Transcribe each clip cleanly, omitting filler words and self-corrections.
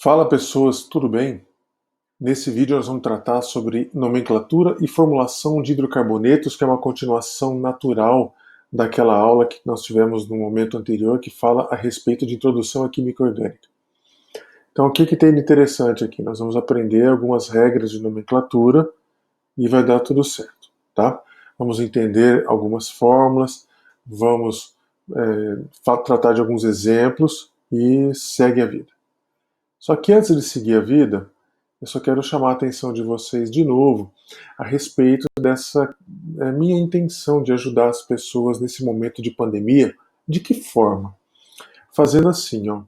Fala pessoas, tudo bem? Nesse vídeo nós vamos tratar sobre nomenclatura e formulação de hidrocarbonetos, que é uma continuação natural daquela aula que nós tivemos no momento anterior, que fala a respeito de introdução à química orgânica. Então o que tem de interessante aqui? Nós vamos aprender algumas regras de nomenclatura e vai dar tudo certo, tá? Vamos entender algumas fórmulas, vamos tratar de alguns exemplos e segue a vida. Só que antes de seguir a vida, eu só quero chamar a atenção de vocês de novo a respeito dessa minha intenção de ajudar as pessoas nesse momento de pandemia. De que forma? Fazendo assim, ó.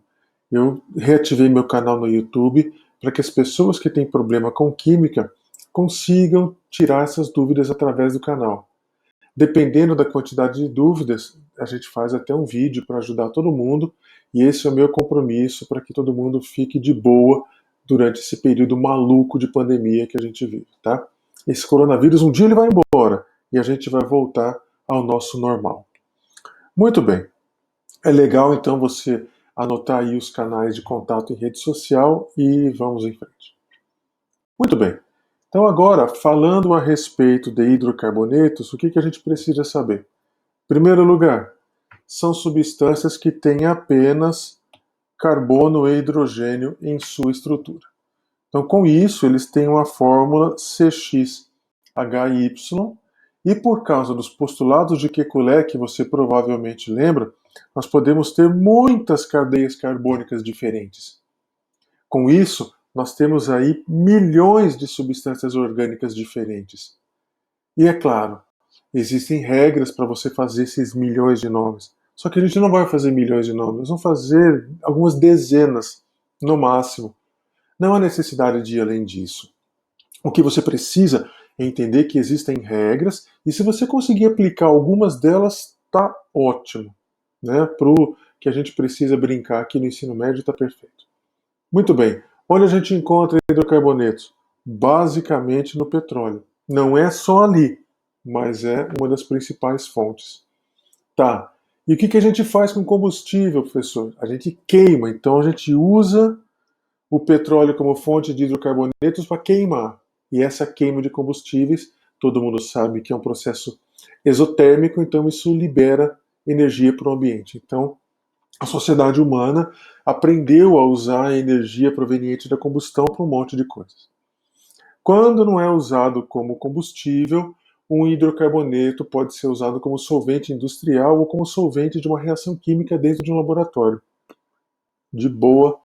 Eu reativei meu canal no YouTube para que as pessoas que têm problema com química consigam tirar essas dúvidas através do canal. Dependendo da quantidade de dúvidas, a gente faz até um vídeo para ajudar todo mundo, e esse é o meu compromisso para que todo mundo fique de boa durante esse período maluco de pandemia que a gente vive, tá? Esse coronavírus um dia ele vai embora e a gente vai voltar ao nosso normal. Muito bem. É legal então você anotar aí os canais de contato em rede social e vamos em frente. Muito bem. Então agora, falando a respeito de hidrocarbonetos, o que a gente precisa saber? Em primeiro lugar, são substâncias que têm apenas carbono e hidrogênio em sua estrutura. Então, com isso, eles têm uma fórmula CXHY, e por causa dos postulados de Kekulé, que você provavelmente lembra, nós podemos ter muitas cadeias carbônicas diferentes. Com isso, nós temos aí milhões de substâncias orgânicas diferentes. E é claro, existem regras para você fazer esses milhões de nomes. Só que a gente não vai fazer milhões de nomes, nós vamos fazer algumas dezenas, no máximo. Não há necessidade de ir além disso. O que você precisa é entender que existem regras, e se você conseguir aplicar algumas delas, tá ótimo. Né? Para o que a gente precisa brincar aqui no ensino médio, está perfeito. Muito bem. Onde a gente encontra hidrocarbonetos? Basicamente no petróleo. Não é só ali, mas é uma das principais fontes. Tá. E o que a gente faz com combustível, professor? A gente queima. Então a gente usa o petróleo como fonte de hidrocarbonetos para queimar. E essa queima de combustíveis, todo mundo sabe que é um processo exotérmico, então isso libera energia para o ambiente. Então, a sociedade humana aprendeu a usar a energia proveniente da combustão para um monte de coisas. Quando não é usado como combustível, um hidrocarboneto pode ser usado como solvente industrial ou como solvente de uma reação química dentro de um laboratório. De boa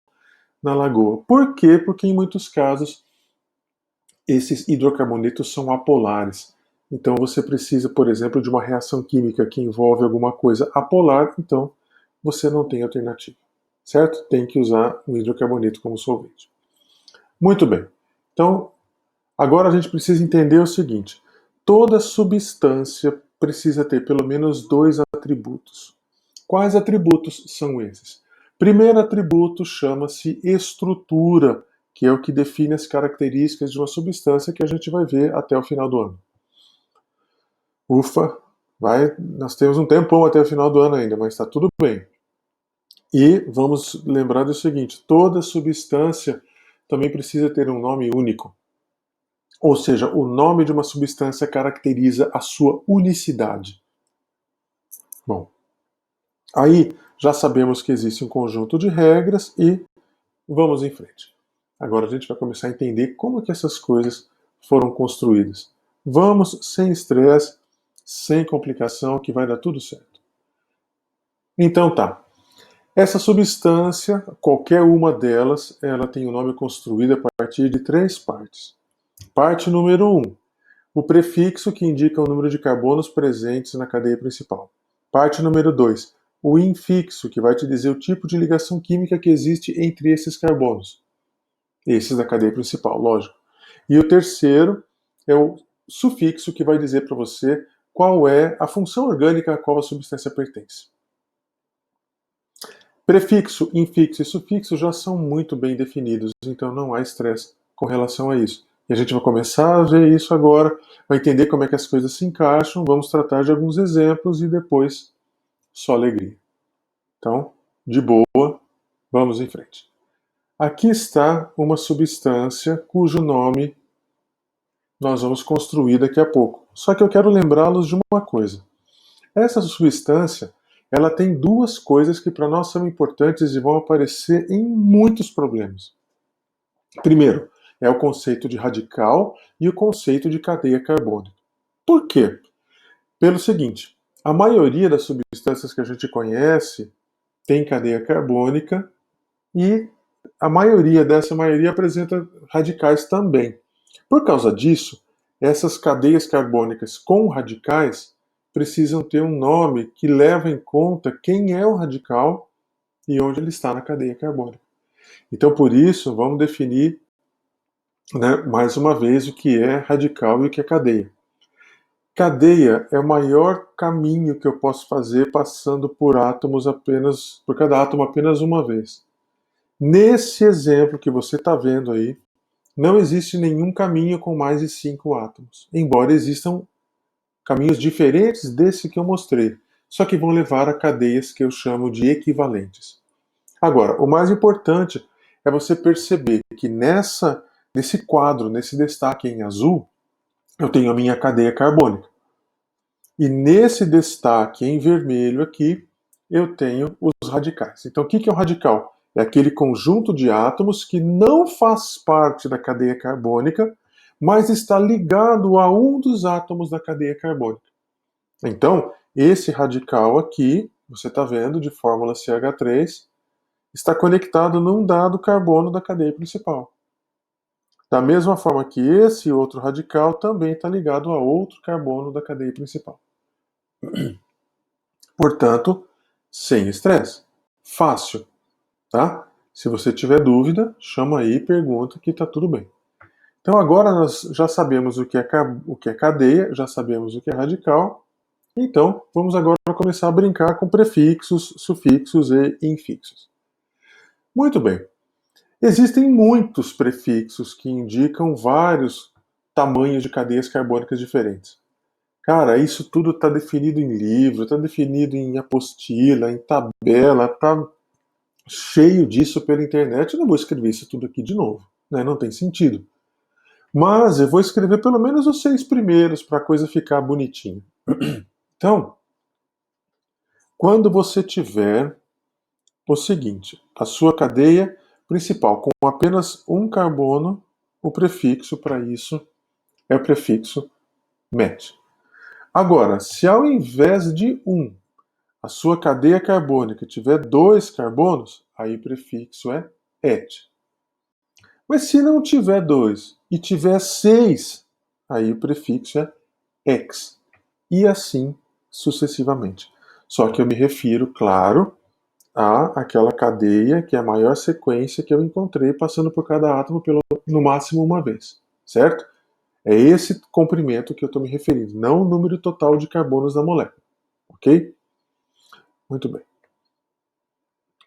na lagoa. Por quê? Porque em muitos casos esses hidrocarbonetos são apolares. Então você precisa, por exemplo, de uma reação química que envolve alguma coisa apolar, então você não tem alternativa. Certo? Tem que usar o hidrocarboneto como solvente. Muito bem. Então, agora a gente precisa entender o seguinte: toda substância precisa ter pelo menos dois atributos. Quais atributos são esses? Primeiro atributo chama-se estrutura, que é o que define as características de uma substância que a gente vai ver até o final do ano. Ufa, nós temos um tempão até o final do ano ainda, mas está tudo bem. E vamos lembrar do seguinte: toda substância também precisa ter um nome único. Ou seja, o nome de uma substância caracteriza a sua unicidade. Bom, aí já sabemos que existe um conjunto de regras e vamos em frente. Agora a gente vai começar a entender como que essas coisas foram construídas. Vamos sem estresse, sem complicação, que vai dar tudo certo. Então tá. Essa substância, qualquer uma delas, ela tem o nome construído a partir de três partes. Parte número 1, o prefixo que indica o número de carbonos presentes na cadeia principal. Parte número 2, o infixo, que vai te dizer o tipo de ligação química que existe entre esses carbonos. Esses da cadeia principal, lógico. E o terceiro é o sufixo, que vai dizer para você qual é a função orgânica a qual a substância pertence. Prefixo, infixo e sufixo já são muito bem definidos, então não há estresse com relação a isso. E a gente vai começar a ver isso agora, vai entender como é que as coisas se encaixam, vamos tratar de alguns exemplos e depois só alegria. Então, de boa, vamos em frente. Aqui está uma substância cujo nome nós vamos construir daqui a pouco. Só que eu quero lembrá-los de uma coisa. Essa substância, ela tem duas coisas que para nós são importantes e vão aparecer em muitos problemas. Primeiro, é o conceito de radical e o conceito de cadeia carbônica. Por quê? Pelo seguinte, a maioria das substâncias que a gente conhece tem cadeia carbônica e a maioria apresenta radicais também. Por causa disso, essas cadeias carbônicas com radicais precisam ter um nome que leva em conta quem é o radical e onde ele está na cadeia carbônica. Então, por isso, vamos definir, né, mais uma vez o que é radical e o que é cadeia. Cadeia é o maior caminho que eu posso fazer passando por cada átomo apenas uma vez. Nesse exemplo que você está vendo aí, não existe nenhum caminho com mais de 5 átomos, embora existam caminhos diferentes desse que eu mostrei, só que vão levar a cadeias que eu chamo de equivalentes. Agora, o mais importante é você perceber que nesse quadro, nesse destaque em azul, eu tenho a minha cadeia carbônica. E nesse destaque em vermelho aqui, eu tenho os radicais. Então, o que é um radical? É aquele conjunto de átomos que não faz parte da cadeia carbônica, mas está ligado a um dos átomos da cadeia carbônica. Então, esse radical aqui, você está vendo, de fórmula CH3, está conectado num dado carbono da cadeia principal. Da mesma forma que esse outro radical também está ligado a outro carbono da cadeia principal. Portanto, sem estresse. Fácil, tá? Se você tiver dúvida, chama aí e pergunta que está tudo bem. Então agora nós já sabemos o que é cadeia, já sabemos o que é radical. Então vamos agora começar a brincar com prefixos, sufixos e infixos. Muito bem. Existem muitos prefixos que indicam vários tamanhos de cadeias carbônicas diferentes. Cara, isso tudo está definido em livro, está definido em apostila, em tabela, está cheio disso pela internet. Eu não vou escrever isso tudo aqui de novo, né? Não tem sentido. Mas eu vou escrever pelo menos os 6 primeiros para a coisa ficar bonitinha. Então, quando você tiver o seguinte, a sua cadeia principal com apenas um carbono, o prefixo para isso é o prefixo met. Agora, se ao invés de um, a sua cadeia carbônica tiver 2 carbonos, aí o prefixo é et. Mas se não tiver 2 e tiver 6, aí o prefixo é ex. E assim sucessivamente. Só que eu me refiro, claro, àquela cadeia que é a maior sequência que eu encontrei passando por cada átomo no máximo uma vez. Certo? É esse comprimento que eu estou me referindo, não o número total de carbonos da molécula. Ok? Muito bem.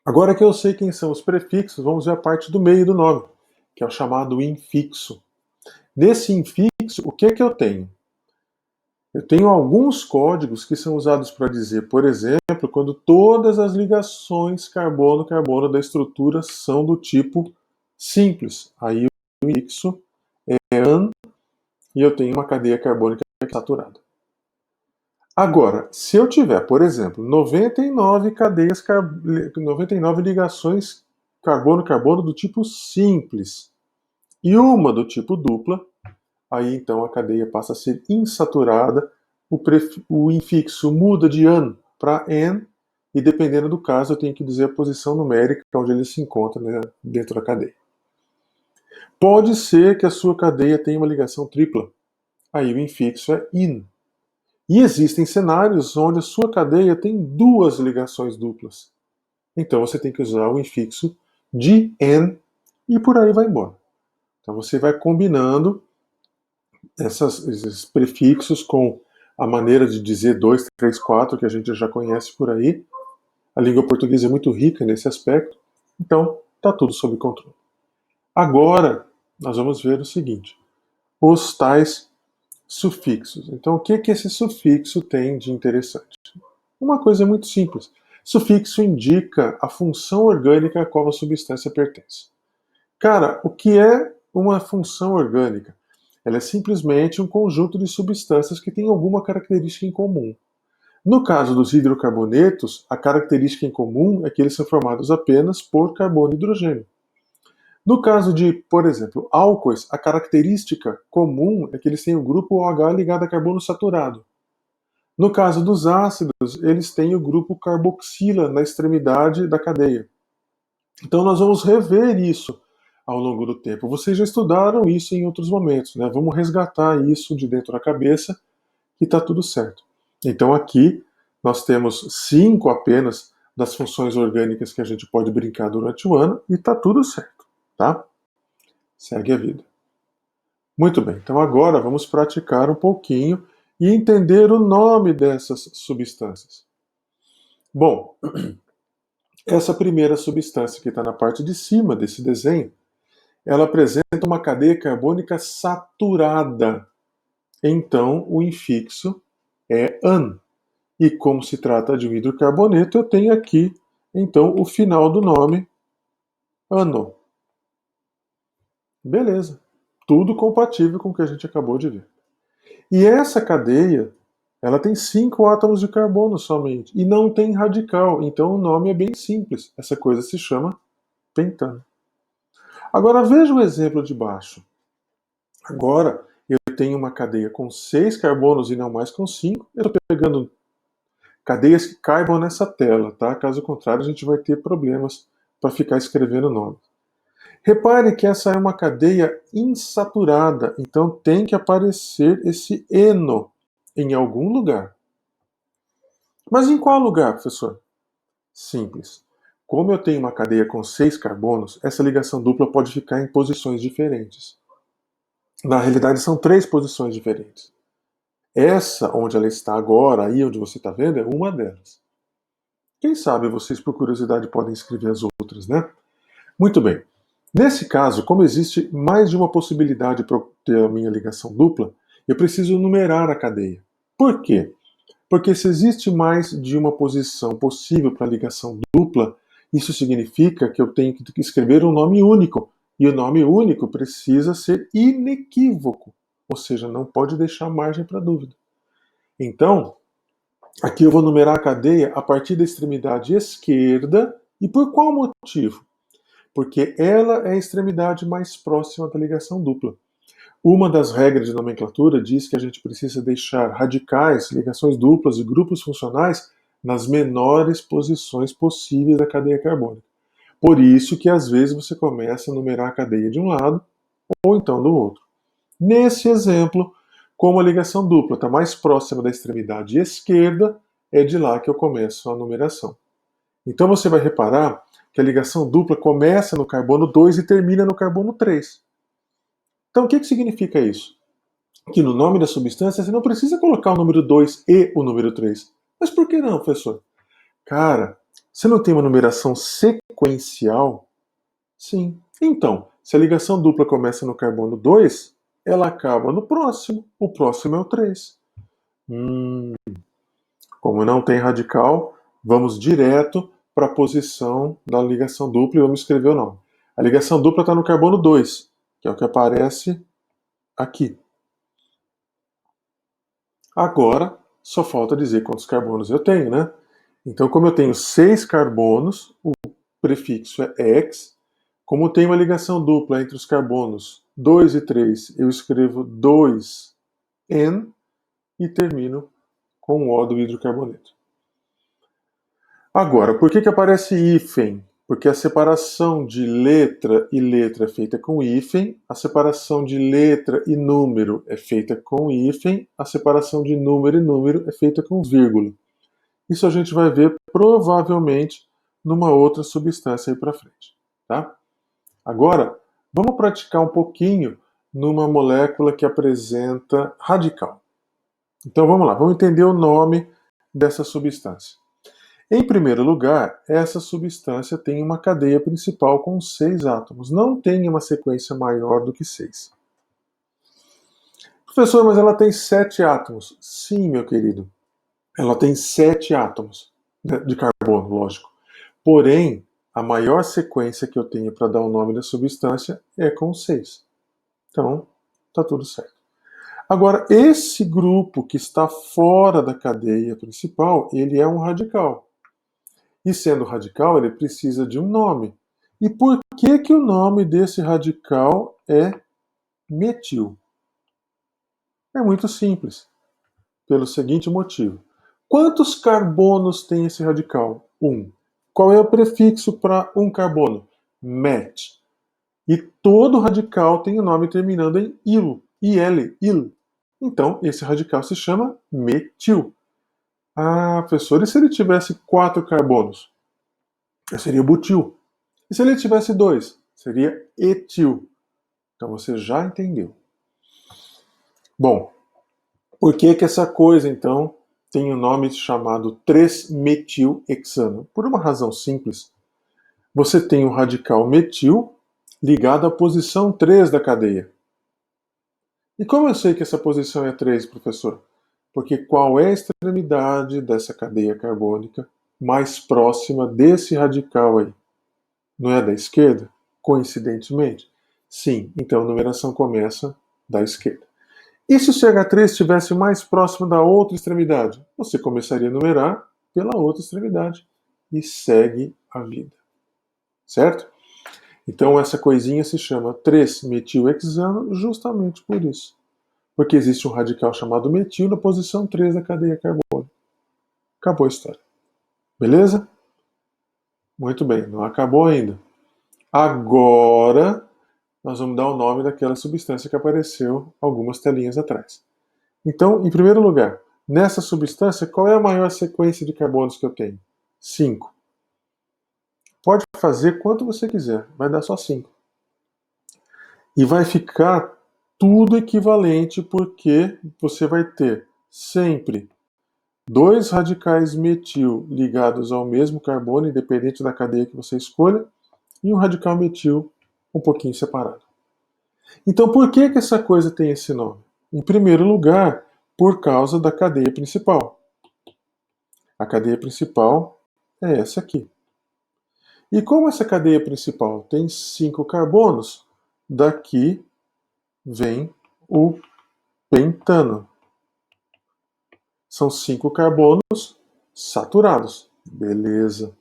Agora que eu sei quem são os prefixos, vamos ver a parte do meio do nome, que é o chamado infixo. Nesse infixo, o que é que eu tenho? Eu tenho alguns códigos que são usados para dizer, por exemplo, quando todas as ligações carbono-carbono da estrutura são do tipo simples. Aí o infixo é AN e eu tenho uma cadeia carbônica saturada. Agora, se eu tiver, por exemplo, 99 ligações carbono-carbono do tipo simples e uma do tipo dupla, aí então a cadeia passa a ser insaturada, o infixo muda de AN para EN, e dependendo do caso eu tenho que dizer a posição numérica onde ele se encontra, né, dentro da cadeia. Pode ser que a sua cadeia tenha uma ligação tripla, aí o infixo é IN. E existem cenários onde a sua cadeia tem 2 ligações duplas. Então você tem que usar o infixo de N e por aí vai embora. Então você vai combinando esses prefixos com a maneira de dizer 2, 3, 4, que a gente já conhece por aí. A língua portuguesa é muito rica nesse aspecto. Então está tudo sob controle. Agora nós vamos ver o seguinte: os tais sufixos. Então, o que esse sufixo tem de interessante? Uma coisa muito simples. Sufixo indica a função orgânica a qual a substância pertence. Cara, o que é uma função orgânica? Ela é simplesmente um conjunto de substâncias que têm alguma característica em comum. No caso dos hidrocarbonetos, a característica em comum é que eles são formados apenas por carbono e hidrogênio. No caso de, por exemplo, álcoois, a característica comum é que eles têm o grupo OH ligado a carbono saturado. No caso dos ácidos, eles têm o grupo carboxila na extremidade da cadeia. Então nós vamos rever isso ao longo do tempo. Vocês já estudaram isso em outros momentos, né? Vamos resgatar isso de dentro da cabeça e está tudo certo. Então aqui nós temos 5 apenas das funções orgânicas que a gente pode brincar durante o ano e está tudo certo, tá? Segue a vida. Muito bem, então agora vamos praticar um pouquinho e entender o nome dessas substâncias. Bom, essa primeira substância que está na parte de cima desse desenho, ela apresenta uma cadeia carbônica saturada. Então, o infixo é AN. E como se trata de um hidrocarboneto, eu tenho aqui, então, o final do nome, ano. Beleza. Tudo compatível com o que a gente acabou de ver. E essa cadeia, ela tem 5 átomos de carbono somente. E não tem radical. Então o nome é bem simples. Essa coisa se chama pentano. Agora veja o exemplo de baixo. Agora eu tenho uma cadeia com 6 carbonos e não mais com 5. Eu estou pegando cadeias que caibam nessa tela, tá? Caso contrário, a gente vai ter problemas para ficar escrevendo o nome. Repare que essa é uma cadeia insaturada, então tem que aparecer esse eno em algum lugar. Mas em qual lugar, professor? Simples. Como eu tenho uma cadeia com 6 carbonos, essa ligação dupla pode ficar em posições diferentes. Na realidade, são 3 posições diferentes. Essa, onde ela está agora, aí onde você está vendo, é uma delas. Quem sabe vocês, por curiosidade, podem escrever as outras, né? Muito bem. Nesse caso, como existe mais de uma possibilidade para ter a minha ligação dupla, eu preciso numerar a cadeia. Por quê? Porque se existe mais de uma posição possível para ligação dupla, isso significa que eu tenho que escrever um nome único. E o nome único precisa ser inequívoco, ou seja, não pode deixar margem para dúvida. Então, aqui eu vou numerar a cadeia a partir da extremidade esquerda. E por qual motivo? Porque ela é a extremidade mais próxima da ligação dupla. Uma das regras de nomenclatura diz que a gente precisa deixar radicais, ligações duplas e grupos funcionais nas menores posições possíveis da cadeia carbônica. Por isso que às vezes você começa a numerar a cadeia de um lado ou então do outro. Nesse exemplo, como a ligação dupla está mais próxima da extremidade esquerda, é de lá que eu começo a numeração. Então você vai reparar que a ligação dupla começa no carbono 2 e termina no carbono 3. Então o que significa isso? Que no nome da substância você não precisa colocar o número 2 e o número 3. Mas por que não, professor? Cara, você não tem uma numeração sequencial? Sim. Então, se a ligação dupla começa no carbono 2, ela acaba no próximo. O próximo é o 3. Como não tem radical, vamos direto para a posição da ligação dupla e vamos escrever o nome. A ligação dupla está no carbono 2, que é o que aparece aqui. Agora, só falta dizer quantos carbonos eu tenho, né? Então, como eu tenho 6 carbonos, o prefixo é X. Como tem uma ligação dupla entre os carbonos 2 e 3, eu escrevo 2N e termino com o O do hidrocarboneto. Agora, por que aparece hífen? Porque a separação de letra e letra é feita com hífen, a separação de letra e número é feita com hífen, a separação de número e número é feita com vírgula. Isso a gente vai ver provavelmente numa outra substância aí para frente, tá? Agora, vamos praticar um pouquinho numa molécula que apresenta radical. Então vamos lá, vamos entender o nome dessa substância. Em primeiro lugar, essa substância tem uma cadeia principal com 6 átomos. Não tem uma sequência maior do que 6. Professor, mas ela tem 7 átomos. Sim, meu querido. Ela tem 7 átomos de carbono, lógico. Porém, a maior sequência que eu tenho para dar o nome da substância é com 6. Então, está tudo certo. Agora, esse grupo que está fora da cadeia principal, ele é um radical. E sendo radical, ele precisa de um nome. E por que o nome desse radical é metil? É muito simples. Pelo seguinte motivo. Quantos carbonos tem esse radical? 1. Qual é o prefixo para um carbono? Met. E todo radical tem o nome terminando em il. Il. Então, esse radical se chama metil. Ah, professor, e se ele tivesse 4 carbonos? Seria butil. E se ele tivesse 2? Seria etil. Então você já entendeu. Bom, por que essa coisa, então, tem o nome chamado 3-metilhexano? Por uma razão simples. Você tem um radical metil ligado à posição 3 da cadeia. E como eu sei que essa posição é 3, professor? Porque qual é a extremidade dessa cadeia carbônica mais próxima desse radical aí? Não é da esquerda? Coincidentemente? Sim, então a numeração começa da esquerda. E se o CH3 estivesse mais próximo da outra extremidade? Você começaria a numerar pela outra extremidade e segue a vida. Certo? Então essa coisinha se chama 3-metilhexano justamente por isso. Porque existe um radical chamado metil na posição 3 da cadeia carbônica. Acabou a história. Beleza? Muito bem, não acabou ainda. Agora nós vamos dar o nome daquela substância que apareceu algumas telinhas atrás. Então, em primeiro lugar, nessa substância, qual é a maior sequência de carbonos que eu tenho? 5. Pode fazer quanto você quiser, vai dar só 5. E vai ficar tudo equivalente porque você vai ter sempre 2 radicais metil ligados ao mesmo carbono, independente da cadeia que você escolha, e um radical metil um pouquinho separado. Então, por que essa coisa tem esse nome? Em primeiro lugar, por causa da cadeia principal. A cadeia principal é essa aqui. E como essa cadeia principal tem 5 carbonos, daqui vem o pentano. São 5 carbonos saturados. Beleza.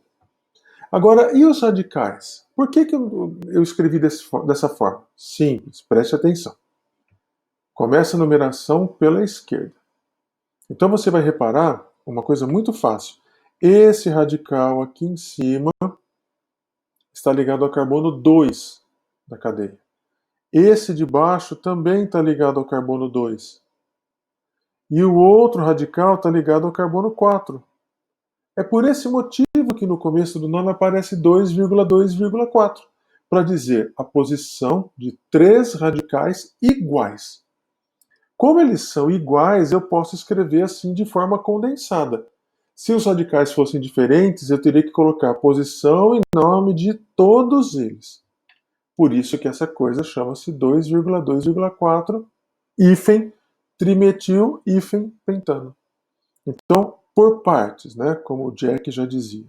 Agora, e os radicais? Por que eu escrevi dessa forma? Simples, preste atenção. Começa a numeração pela esquerda. Então você vai reparar uma coisa muito fácil. Esse radical aqui em cima está ligado ao carbono 2 da cadeia. Esse de baixo também está ligado ao carbono 2. E o outro radical está ligado ao carbono 4. É por esse motivo que no começo do nome aparece 2,2,4, para dizer a posição de 3 radicais iguais. Como eles são iguais, eu posso escrever assim de forma condensada. Se os radicais fossem diferentes, eu teria que colocar a posição e nome de todos eles. Por isso que essa coisa chama-se 2,2,4 hífen trimetil hífen pentano. Então, por partes, né, como o Jack já dizia.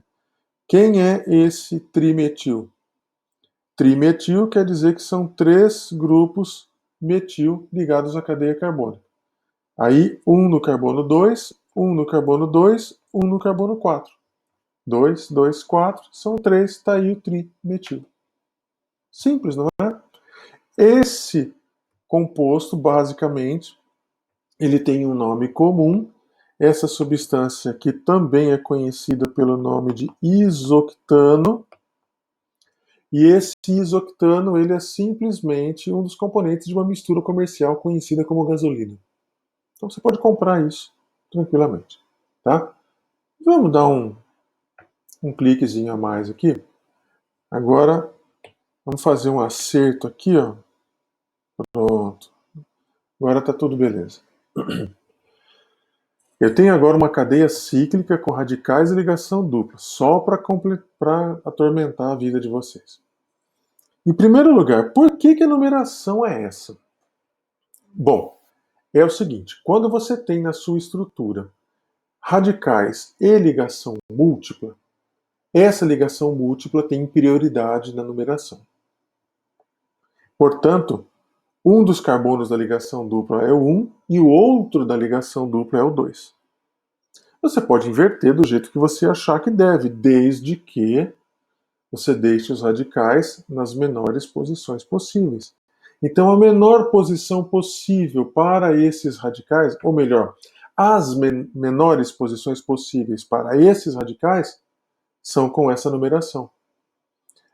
Quem é esse trimetil? Trimetil quer dizer que são 3 grupos metil ligados à cadeia carbônica. Aí, um no carbono 2, um no carbono 2, um no carbono 4. 2, 2, 4, são 3, está aí o trimetil. Simples, não é? Esse composto, basicamente, ele tem um nome comum. Essa substância, que também é conhecida pelo nome de isoctano, e esse isoctano ele é simplesmente um dos componentes de uma mistura comercial conhecida como gasolina. Então você pode comprar isso tranquilamente, tá? Vamos dar um cliquezinho a mais aqui. Agora vamos fazer um acerto aqui, ó. Pronto. Agora está tudo beleza. Eu tenho agora uma cadeia cíclica com radicais e ligação dupla, só para atormentar a vida de vocês. Em primeiro lugar, por que a numeração é essa? Bom, é o seguinte, quando você tem na sua estrutura radicais e ligação múltipla, essa ligação múltipla tem prioridade na numeração. Portanto, um dos carbonos da ligação dupla é o 1 e o outro da ligação dupla é o 2. Você pode inverter do jeito que você achar que deve, desde que você deixe os radicais nas menores posições possíveis. Então, a menor posição possível para esses radicais, ou melhor, as menores posições possíveis para esses radicais são com essa numeração.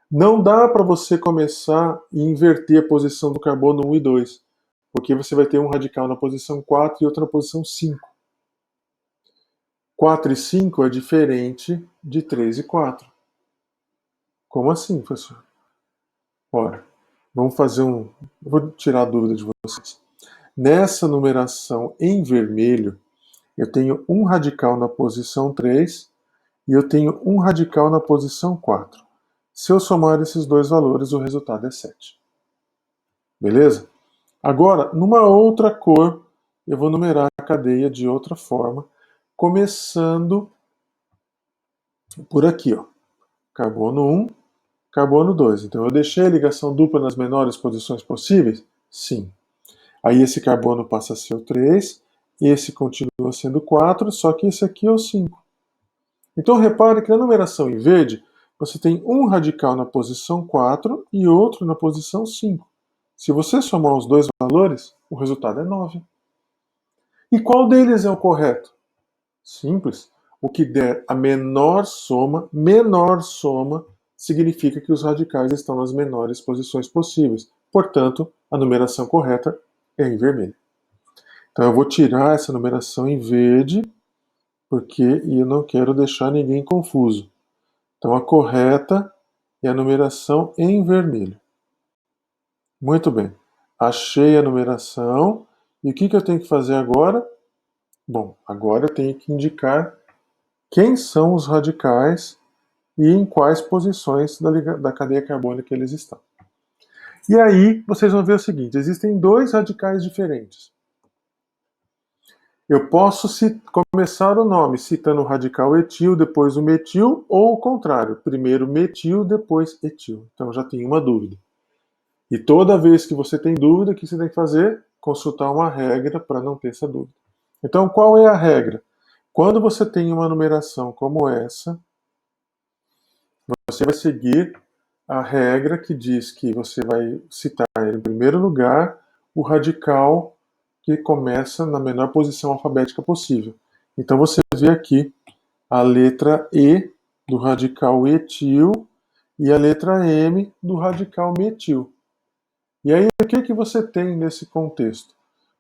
Não dá para você começar e inverter a posição do carbono 1 e 2, porque você vai ter um radical na posição 4 e outro na posição 5. 4 e 5 é diferente de 3 e 4. Como assim, professor? Ora, vamos fazer um... Vou tirar a dúvida de vocês. Nessa numeração em vermelho, eu tenho um radical na posição 3 e eu tenho um radical na posição 4. Se eu somar esses dois valores, o resultado é 7. Beleza? Agora, numa outra cor, eu vou numerar a cadeia de outra forma, começando por aqui, ó. Carbono 1, carbono 2. Então eu deixei a ligação dupla nas menores posições possíveis? Sim. Aí esse carbono passa a ser o 3, esse continua sendo 4, só que esse aqui é o 5. Então repare que na numeração em verde, você tem um radical na posição 4 e outro na posição 5. Se você somar os dois valores, o resultado é 9. E qual deles é o correto? Simples. O que der a menor soma, significa que os radicais estão nas menores posições possíveis. Portanto, a numeração correta é em vermelho. Então eu vou tirar essa numeração em verde, porque eu não quero deixar ninguém confuso. Então a correta é a numeração em vermelho. Muito bem. Achei a numeração. E o que eu tenho que fazer agora? Bom, agora eu tenho que indicar quem são os radicais e em quais posições da cadeia carbônica eles estão. E aí vocês vão ver o seguinte, existem dois radicais diferentes. Eu posso começar o nome citando o radical etil, depois o metil, ou o contrário, primeiro metil, depois etil. Então já tem uma dúvida. E toda vez que você tem dúvida, o que você tem que fazer? Consultar uma regra para não ter essa dúvida. Então qual é a regra? Quando você tem uma numeração como essa, você vai seguir a regra que diz que você vai citar em primeiro lugar o radical que começa na menor posição alfabética possível. Então você vê aqui a letra E do radical etil e a letra M do radical metil. E aí o que você tem nesse contexto?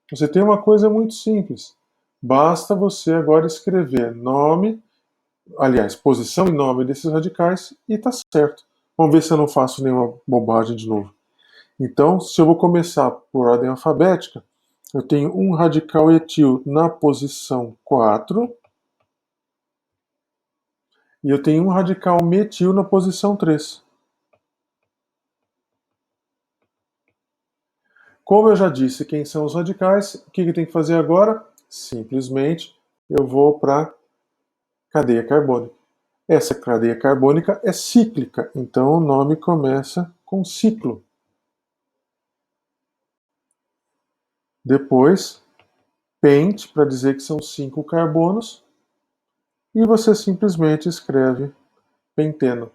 Você tem uma coisa muito simples. Basta você agora escrever nome, aliás, posição e nome desses radicais e está certo. Vamos ver se eu não faço nenhuma bobagem de novo. Então, se eu vou começar por ordem alfabética, eu tenho um radical etil na posição 4 e eu tenho um radical metil na posição 3. Como eu já disse quem são os radicais, o que eu tenho que fazer agora? Simplesmente eu vou para a cadeia carbônica. Essa cadeia carbônica é cíclica, então o nome começa com ciclo. Depois, pente, para dizer que são 5 carbonos, e você simplesmente escreve penteno.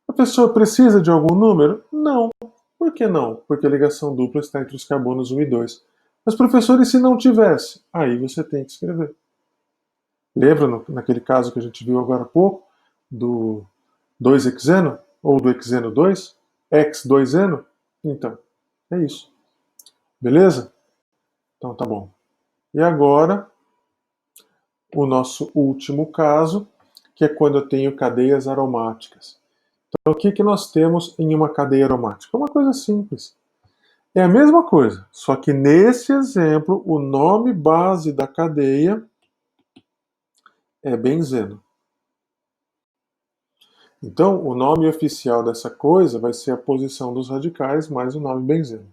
A pessoa precisa de algum número? Não. Por que não? Porque a ligação dupla está entre os carbonos 1 e 2. Mas, professor, e se não tivesse? Aí você tem que escrever. Lembra naquele caso que a gente viu agora há pouco, do 2-hexeno? Ou do hexeno 2? X2-eno? Então, é isso. Beleza? Então tá bom. E agora, o nosso último caso, que é quando eu tenho cadeias aromáticas. Então, o que nós temos em uma cadeia aromática? Uma coisa simples. É a mesma coisa, só que nesse exemplo, o nome base da cadeia é benzeno. Então, o nome oficial dessa coisa vai ser a posição dos radicais mais o nome benzeno.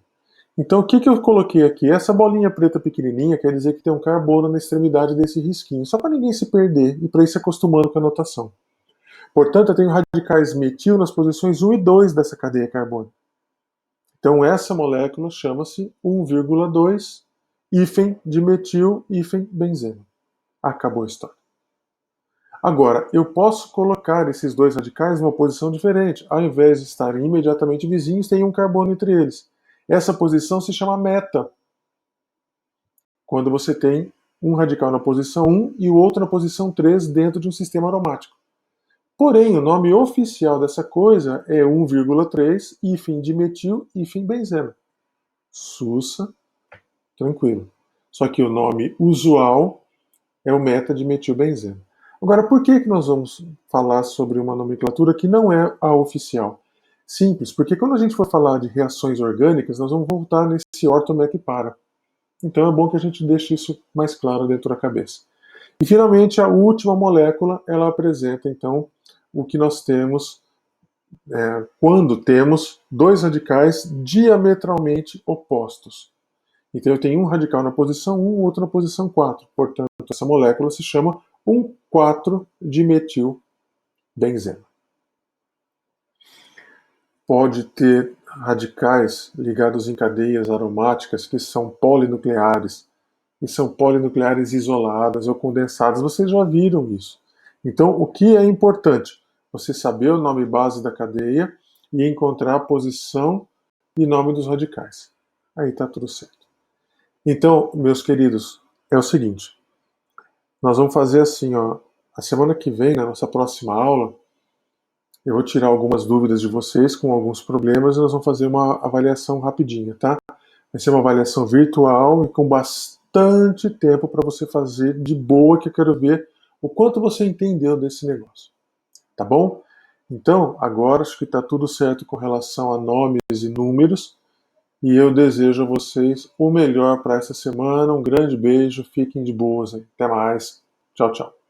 Então, o que eu coloquei aqui? Essa bolinha preta pequenininha quer dizer que tem um carbono na extremidade desse risquinho, só para ninguém se perder e para ir se acostumando com a notação. Portanto, eu tenho radicais metil nas posições 1 e 2 dessa cadeia carbônica. Então, essa molécula chama-se 1,2 hífen de metil hífen benzeno. Acabou a história. Agora, eu posso colocar esses dois radicais numa posição diferente. Ao invés de estarem imediatamente vizinhos, tem um carbono entre eles. Essa posição se chama meta. Quando você tem um radical na posição 1 e o outro na posição 3 dentro de um sistema aromático. Porém, o nome oficial dessa coisa é 1,3 hífen de metil hífen benzeno. Sussa, tranquilo. Só que o nome usual é o meta-dimetilbenzeno. Agora, por que nós vamos falar sobre uma nomenclatura que não é a oficial? Simples, porque quando a gente for falar de reações orgânicas, nós vamos voltar nesse ortomec-para. Então é bom que a gente deixe isso mais claro dentro da cabeça. E finalmente, a última molécula, ela apresenta então o que nós temos quando temos dois radicais diametralmente opostos. Então eu tenho um radical na posição 1 e outro na posição 4. Portanto, essa molécula se chama 1,4-dimetilbenzeno. Pode ter radicais ligados em cadeias aromáticas que são polinucleares, e são polinucleares isoladas ou condensadas. Vocês já viram isso. Então, o que é importante? Você saber o nome base da cadeia e encontrar a posição e nome dos radicais. Aí está tudo certo. Então, meus queridos, é o seguinte. Nós vamos fazer assim, ó. A semana que vem, na nossa próxima aula, eu vou tirar algumas dúvidas de vocês com alguns problemas e nós vamos fazer uma avaliação rapidinha, tá? Vai ser uma avaliação virtual e com bastante tempo para você fazer de boa, que eu quero ver o quanto você entendeu desse negócio. Tá bom? Então, agora acho que está tudo certo com relação a nomes e números. E eu desejo a vocês o melhor para essa semana. Um grande beijo, fiquem de boas. Até mais. Tchau, tchau.